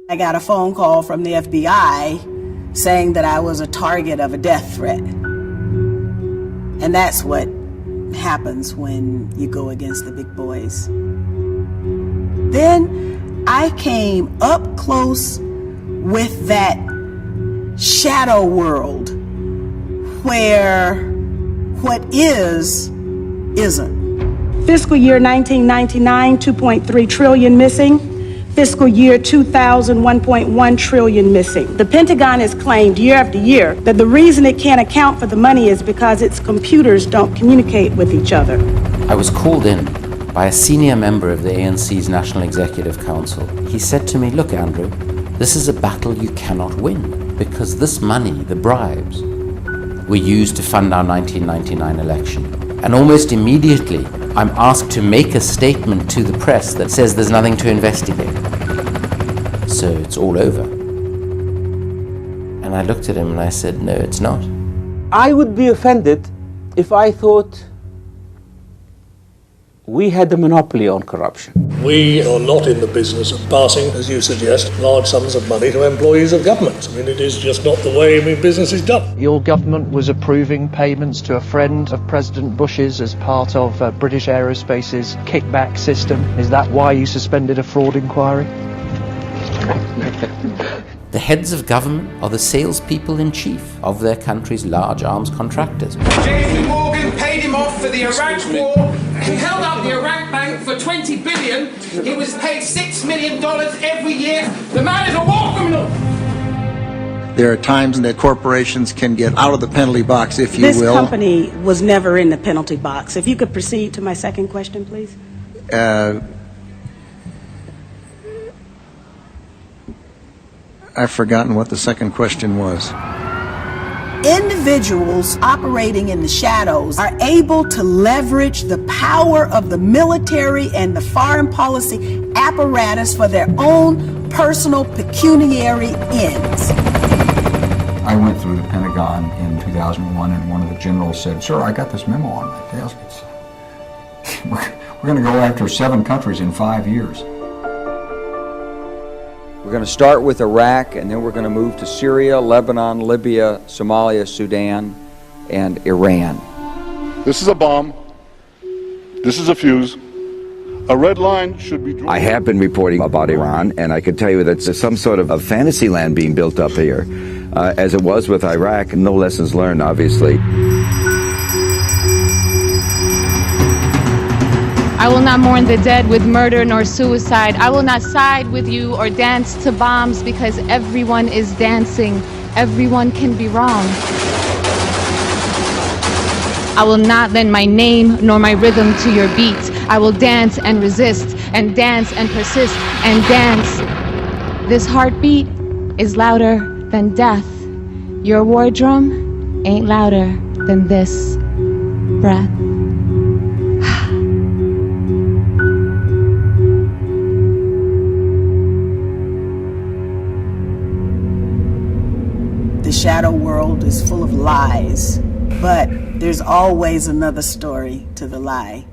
I got a phone call from the FBI saying that I was a target of a death threat. And that's what happens when you go against the big boys. Then I came up close with that shadow world where what is, isn't. Fiscal year 1999, 2.3 trillion missing. Fiscal year 2000, 1.1 trillion missing. The Pentagon has claimed year after year that the reason it can't account for the money is because its computers don't communicate with each other. I was called in by a senior member of the ANC's National Executive Council. He said to me, "Look, Andrew, this is a battle you cannot win because this money, the bribes, were used to fund our 1999 election." And almost immediately, I'm asked to make a statement to the press that says there's nothing to investigate. So it's all over. And I looked at him and I said, "No, it's not." I would be offended if I thought we had a monopoly on corruption. We are not in the business of passing, as you suggest, large sums of money to employees of government. I mean, it is just not the way business is done. Your government was approving payments to a friend of President Bush's as part of British Aerospace's kickback system. Is that why you suspended a fraud inquiry? The heads of government are the salespeople in chief of their country's large arms contractors. JP Morgan paid him off for the Iraq war. He held up the Iraq bank for $20 billion. He was paid $6 million every year. The man is a war criminal. There are times that corporations can get out of the penalty box, if you will. This company was never in the penalty box. If you could proceed to my second question, please. I've forgotten what the second question was. Individuals operating in the shadows are able to leverage the power of the military and the foreign policy apparatus for their own personal pecuniary ends. I went through the Pentagon in 2001 and one of the generals said, "Sir, I got this memo on my desk. We're going to go after 7 countries in 5 years. We're going to start with Iraq, and then we're going to move to Syria, Lebanon, Libya, Somalia, Sudan, and Iran." This is a bomb. This is a fuse. A red line should be drawn. I have been reporting about Iran, and I can tell you that there's some sort of a fantasy land being built up here. As it was with Iraq, no lessons learned, obviously. I will not mourn the dead with murder nor suicide. I will not side with you or dance to bombs because everyone is dancing. Everyone can be wrong. I will not lend my name nor my rhythm to your beat. I will dance and resist and dance and persist and dance. This heartbeat is louder than death. Your war drum ain't louder than this breath. The shadow world is full of lies, but there's always another story to the lie.